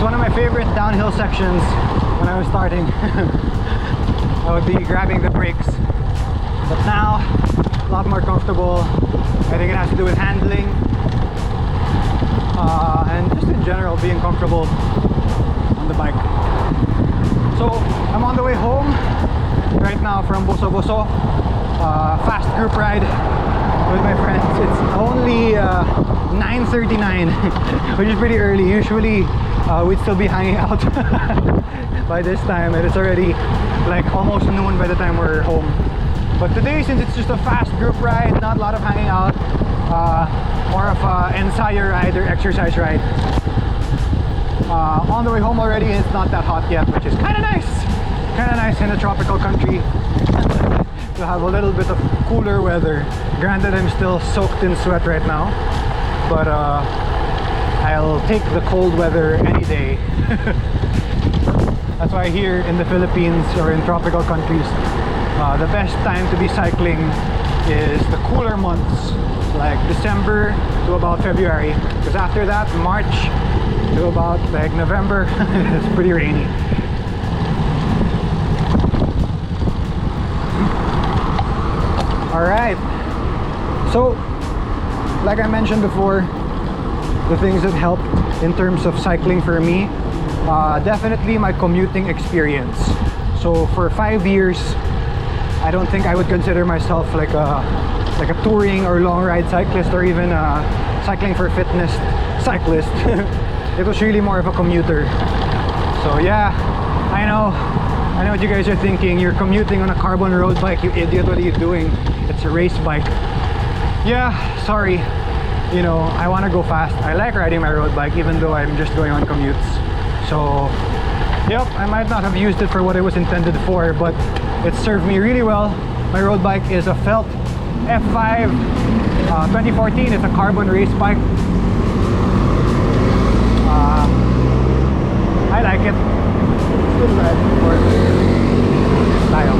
one of my favorite downhill sections when I was starting. I would be grabbing the brakes, but now a lot more comfortable. I think it has to do with handling and just in general being comfortable on the bike. So I'm on the way home right now from Boso Boso, fast group ride with my friends. It's only 9:39, which is pretty early. Usually we'd still be hanging out by this time, and it's already like almost noon by the time we're home. But today, since it's just a fast group ride, not a lot of hanging out, more of an ensayo ride or exercise ride. On the way home already, it's not that hot yet, which is kind of nice. Kind of nice in a tropical country to have a little bit of cooler weather. Granted, I'm still soaked in sweat right now, but I'll take the cold weather any day. That's why here in the Philippines or in tropical countries, the best time to be cycling is the cooler months, like December to about February, because after that, March to about like November, it's pretty rainy. Alright, so like I mentioned before, the things that helped in terms of cycling for me, definitely my commuting experience. So for 5 years, I don't think I would consider myself like a touring or long ride cyclist, or even a cycling for fitness cyclist. It was really more of a commuter. So yeah, I know what you guys are thinking. You're commuting on a carbon road bike, you idiot. What are you doing? It's a race bike. Yeah, sorry. You know, I want to go fast. I like riding my road bike even though I'm just going on commutes. So yep, I might not have used it for what it was intended for, but it served me really well. My road bike is a Felt F5 2014. It's a carbon race bike. I like it. It's good ride for style.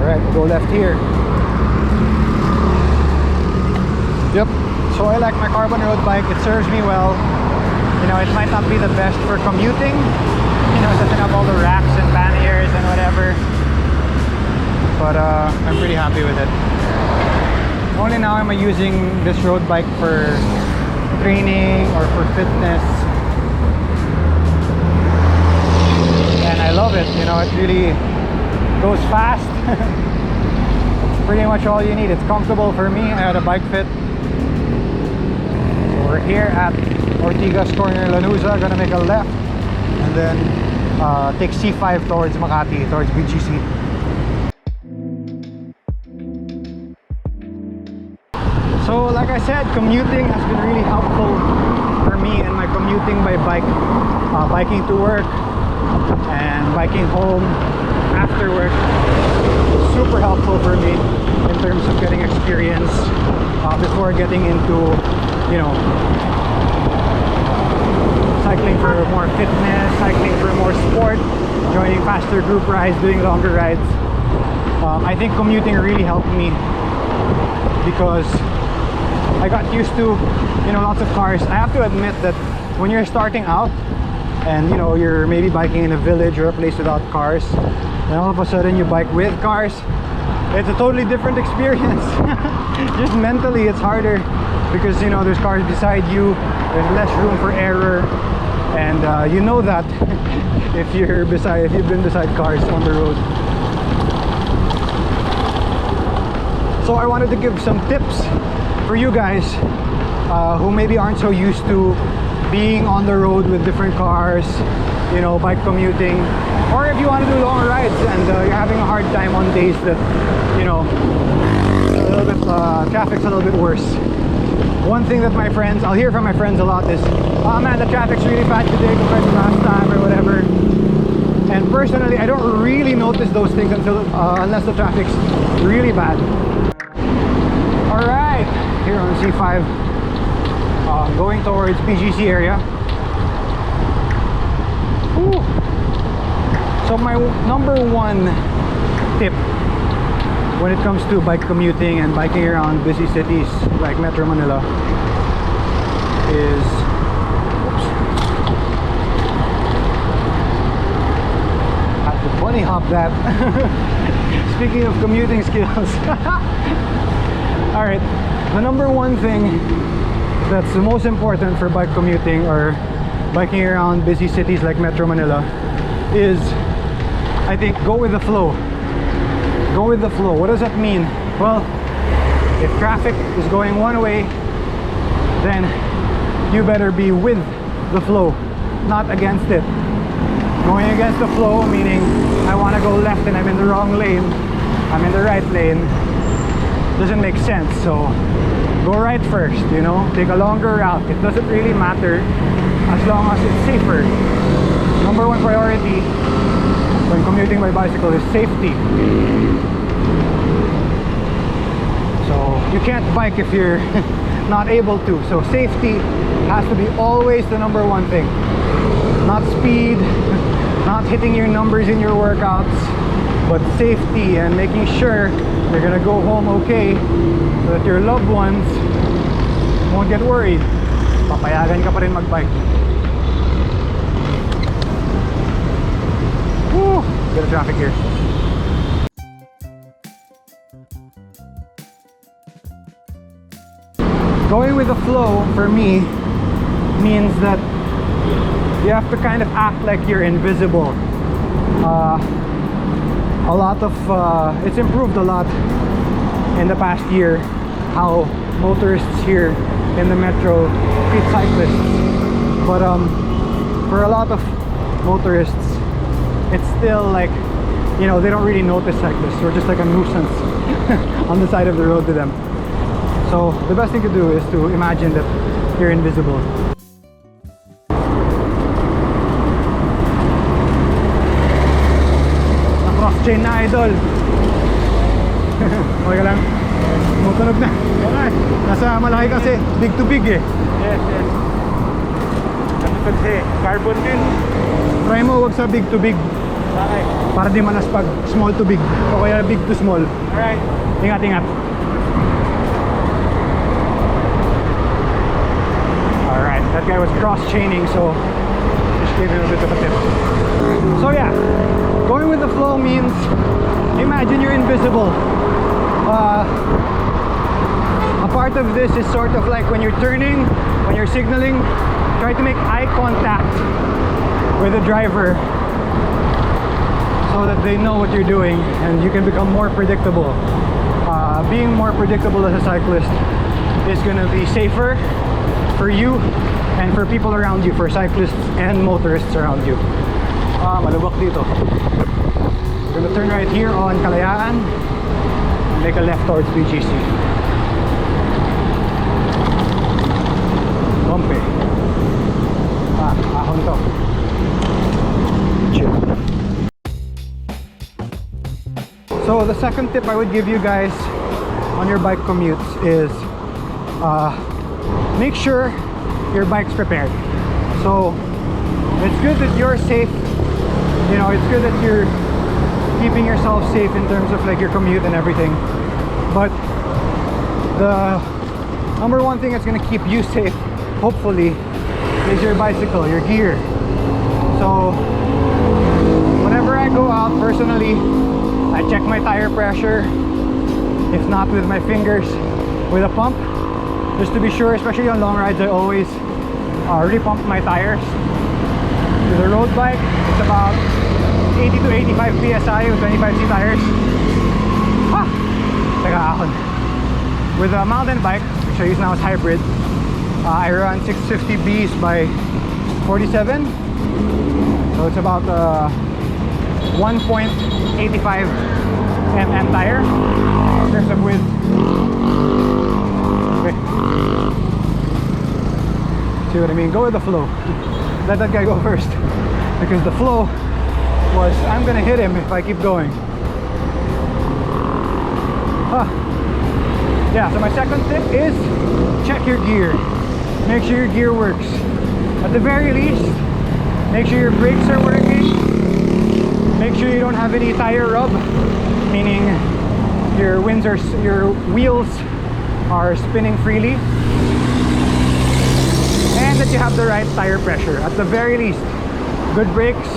Alright, we'll go left here. Yep, so I like my carbon road bike. It serves me well. You know, it might not be the best for commuting. You know, it doesn't have all the racks and panniers and whatever. But I'm pretty happy with it. Only now am I using this road bike for training or for fitness. And I love it. You know, it really goes fast. It's pretty much all you need. It's comfortable for me. I had a bike fit. So we're here at Ortigas Corner, Lanuza. Gonna make a left and then take C5 towards Makati, towards BGC. So like I said, commuting has been really helpful for me in my commuting by bike. Biking to work and biking home after work. Super helpful for me in terms of getting experience before getting into, you know, cycling for more fitness, cycling for more sport, joining faster group rides, doing longer rides. I think commuting really helped me because I got used to, you know, lots of cars. I have to admit that when you're starting out and, you know, you're maybe biking in a village or a place without cars, and all of a sudden you bike with cars, it's a totally different experience. Just mentally it's harder because, you know, there's cars beside you, there's less room for error, and you know that if you've been beside cars on the road. So I wanted to give some tips for you guys who maybe aren't so used to being on the road with different cars, you know, bike commuting, or if you want to do long rides and you're having a hard time on days that, you know, a little bit traffic's a little bit worse. One thing that I'll hear from my friends a lot is, oh man, the traffic's really bad today compared to last time or whatever. And personally, I don't really notice those things unless the traffic's really bad. Alright, here on C5, going towards BGC area. Ooh. So my number one tip when it comes to bike commuting and biking around busy cities like Metro Manila is, had to bunny hop that. Speaking of commuting skills. Alright, the number one thing that's the most important for bike commuting or biking around busy cities like Metro Manila is, I think, go with the flow. Go with the flow. What does that mean? Well, if traffic is going one way, then you better be with the flow, not against it. Going against the flow meaning I want to go left and I'm in the wrong lane, I'm in the right lane, doesn't make sense. So go right first, you know, take a longer route. It doesn't really matter as long as it's safer. Number one priority when commuting by bicycle is safety. So you can't bike if you're not able to. So safety has to be always the number one thing. Not speed, not hitting your numbers in your workouts, but safety and making sure you're gonna go home okay so that your loved ones won't get worried. Papayagan ka pa rin magbike. Woo! Bit of traffic here. Going with the flow for me means that you have to kind of act like you're invisible. A lot of it's improved a lot in the past year how motorists here in the metro treat cyclists, but for a lot of motorists it's still like, you know, they don't really notice cyclists. We're just like a nuisance on the side of the road to them. So the best thing to do is to imagine that you're invisible. Chain na, idol. Okay lang. Tumutunog na. Okay. Nasa malaki kasi, big to big eh. Yes, yes. Ano kasi, carbon din. Try mo, wag sa big to big. Okay. Para di manas pag small to big. O kaya big to small. Alright. Ingat, ingat. Alright, that guy was cross-chaining, so just gave him a bit of a tip. So yeah, going with the flow means imagine you're invisible. A part of this is sort of like when you're turning, when you're signaling, try to make eye contact with the driver so that they know what you're doing and you can become more predictable. Being more predictable as a cyclist is going to be safer for you and for people around you, for cyclists and motorists around you. Malubak dito. We're gonna turn right here on Kalayaan and make a left towards BGC. Bumpy. Ahon to. Chill. So the second tip I would give you guys on your bike commutes is make sure your bike's prepared. So it's good that you're safe. You know, it's good that you're keeping yourself safe in terms of like your commute and everything, but the number one thing that's going to keep you safe, hopefully, is your bicycle, your gear. So whenever I go out personally, I check my tire pressure, if not with my fingers, with a pump, just to be sure. Especially on long rides, I always repump my tires. With a road bike, it's about 80 to 85 psi with 25C tires. Teka, ahon. With a mountain bike, which I use now as hybrid, I run 650Bs by 47. So it's about 1.85 mm tire in terms of width. Okay. See what I mean? Go with the flow. Let that guy go first, because the flow was I'm gonna hit him if I keep going. Yeah, so my second tip is check your gear. Make sure your gear works. At the very least, make sure your brakes are working. Make sure you don't have any tire rub, meaning your wheels are spinning freely, and that you have the right tire pressure. At the very least, good brakes,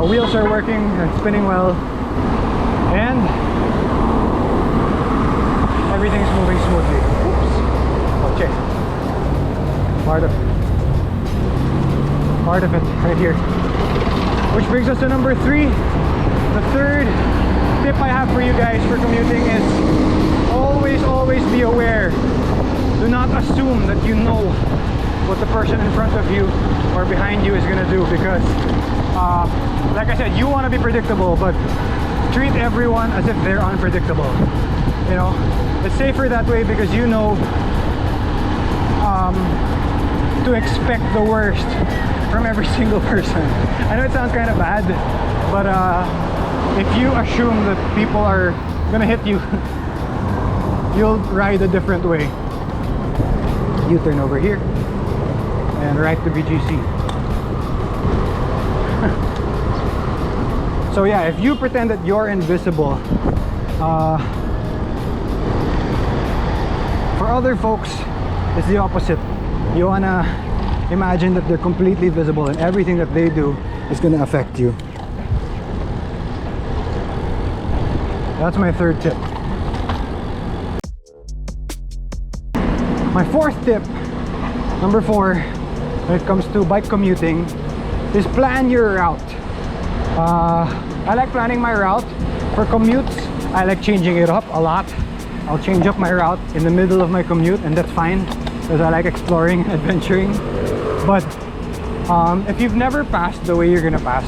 wheels are working and spinning well, and everything's moving smoothly. Oops. Okay. Part of it right here. Which brings us to number 3. The third tip I have for you guys for commuting is always be aware. Do not assume that you know what the person in front of you or behind you is gonna do, because like I said, you want to be predictable, but treat everyone as if they're unpredictable. You know, it's safer that way, because you know to expect the worst from every single person. I know it sounds kind of bad, but if you assume that people are gonna hit you, you'll ride a different way. U-turn over here and right to BGC. So yeah, if you pretend that you're invisible, for other folks it's the opposite. You wanna imagine that they're completely visible and everything that they do is gonna affect you. That's my third tip. My fourth tip, number 4, when it comes to bike commuting, is plan your route. I like planning my route. For commutes, I like changing it up a lot. I'll change up my route in the middle of my commute, and that's fine, because I like exploring and adventuring. But if you've never passed the way you're gonna pass,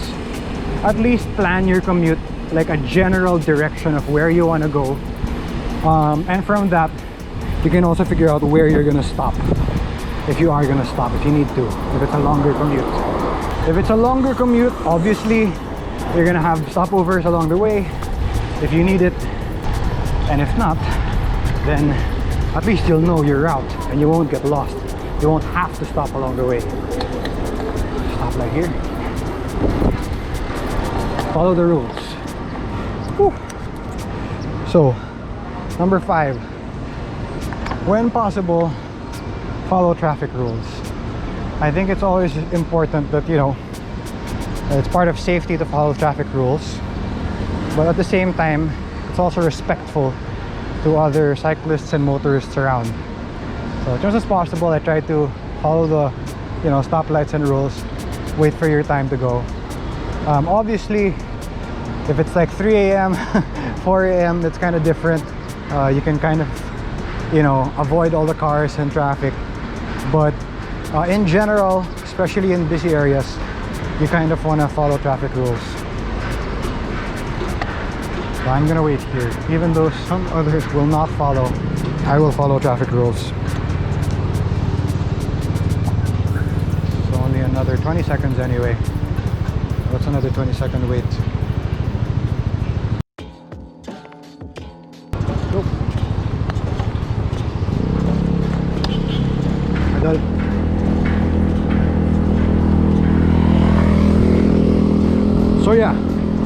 at least plan your commute like a general direction of where you want to go, and from that you can also figure out where you're gonna stop, if you are gonna stop, if you need to, if it's a longer commute. If it's a longer commute, obviously you're gonna have stopovers along the way if you need it, and if not, then at least you'll know your route and you won't get lost. You won't have to stop along the way. Stop like here. Follow the rules. Whew. So, number 5, when possible, follow traffic rules. I think it's always important that, you know, it's part of safety to follow traffic rules, but at the same time it's also respectful to other cyclists and motorists around. So as much as possible, I try to follow the, you know, stoplights and rules, wait for your time to go. Obviously, if it's like 3 a.m. 4 a.m, it's kind of different. You can kind of, you know, avoid all the cars and traffic, but in general, especially in busy areas, you kind of want to follow traffic rules. So I'm gonna wait here, even though some others will not follow. I will follow traffic rules. So only another 20 seconds anyway. What's another 20-second wait? Go. Adult. So yeah,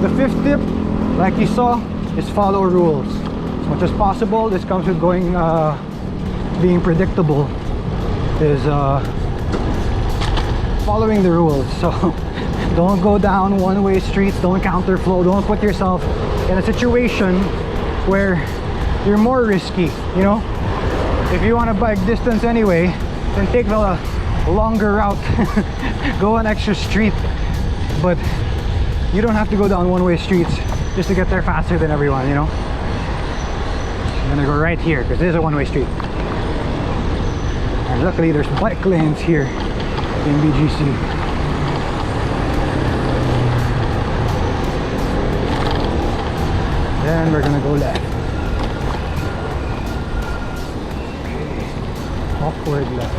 the 5th tip, like you saw, is follow rules. As much as possible, this comes with going, being predictable, is following the rules. So don't go down one-way streets, don't counterflow, don't put yourself in a situation where you're more risky, you know? If you want to bike distance anyway, then take the longer route, go an extra street, but you don't have to go down one-way streets just to get there faster than everyone, you know? I'm gonna go right here because this is a one-way street. And luckily there's bike lanes here in BGC. Then we're gonna go left. Awkward left.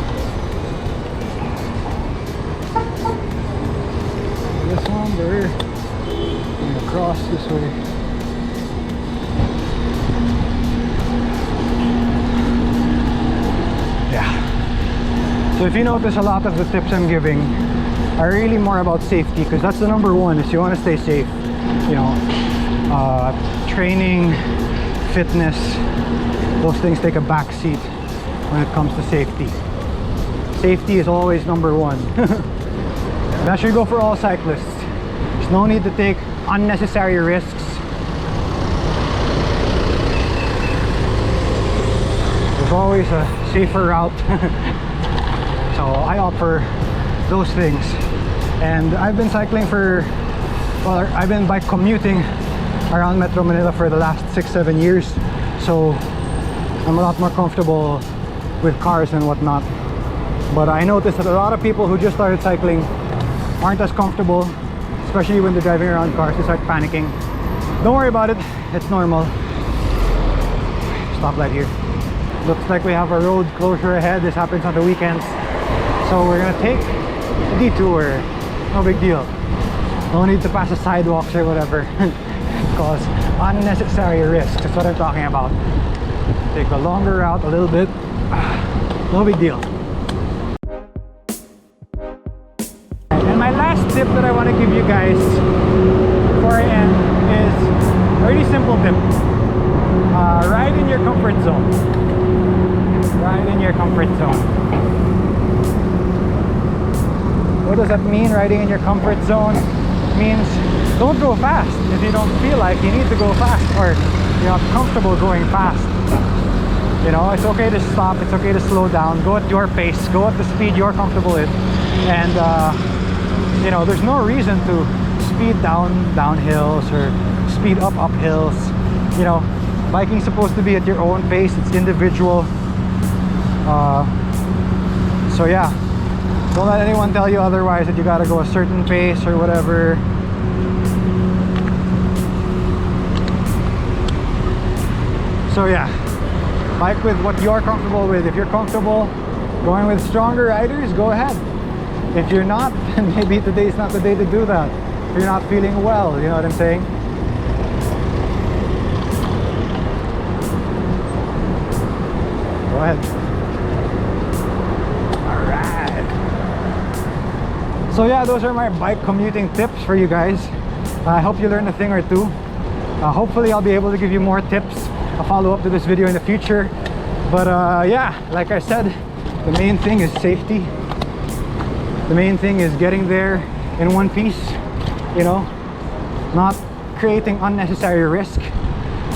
This one, we're gonna cross this way. Yeah. So if you notice, a lot of the tips I'm giving are really more about safety, because that's the number one, is you want to stay safe. you know, training, fitness, those things take a back seat when it comes to safety. Safety is always number one. That should go for all cyclists. There's no need to take unnecessary risks. There's always a safer route. So I opt for those things. And I've been cycling for, well, I've been bike commuting around Metro Manila for the last 6-7 years. So I'm a lot more comfortable with cars and whatnot. But I noticed that a lot of people who just started cycling aren't as comfortable, especially when they're driving around cars. They start panicking. Don't worry about it, it's normal. Stoplight here. Looks like we have a road closure ahead. This happens on the weekends. So we're gonna take a detour. No big deal. No need to pass the sidewalks or whatever. Cause unnecessary risks. That's what I'm talking about. Take a longer route a little bit. No big deal. And my last tip that I want to give you guys before I end is a really simple tip. Ride in your comfort zone. Ride in your comfort zone. What does that mean, riding in your comfort zone? It means don't go fast if you don't feel like you need to go fast or you're not comfortable going fast. You know, it's okay to stop, it's okay to slow down, go at your pace, go at the speed you're comfortable with. And you know, there's no reason to speed down hills or speed up hills. You know, biking's supposed to be at your own pace, it's individual. So yeah, don't let anyone tell you otherwise, that you gotta go a certain pace or whatever. So yeah, bike with what you're comfortable with. If you're comfortable going with stronger riders, go ahead. If you're not, then maybe today's not the day to do that. If you're not feeling well, you know what I'm saying? Go ahead. Alright. So yeah, those are my bike commuting tips for you guys. I hope you learned a thing or two. Hopefully I'll be able to give you more tips, a follow-up to this video in the future. But yeah, like I said, the main thing is safety. The main thing is getting there in one piece, you know, not creating unnecessary risk,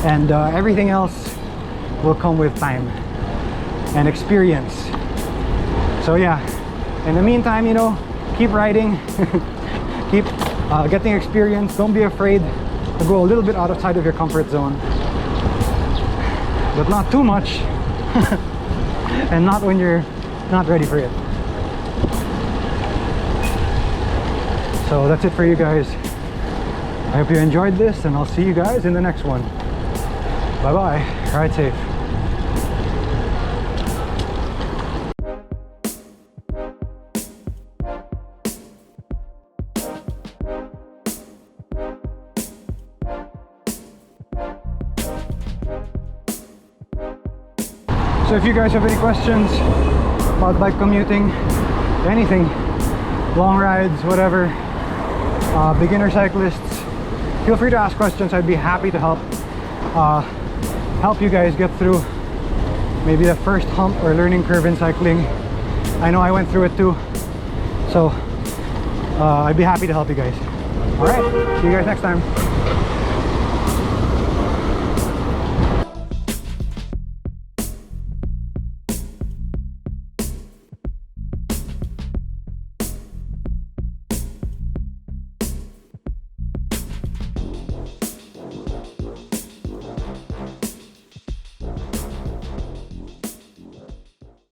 and everything else will come with time and experience. So yeah, in the meantime, you know, keep riding, keep getting experience. Don't be afraid to go a little bit outside of your comfort zone, but not too much. And not when you're not ready for it. So that's it for you guys. I hope you enjoyed this, and I'll see you guys in the next one. Bye bye. Ride safe. So if you guys have any questions about bike commuting, anything, long rides, whatever, beginner cyclists, feel free to ask questions. I'd be happy to help you guys get through maybe the first hump or learning curve in cycling. I know I went through it too, so I'd be happy to help you guys. All right, see you guys next time.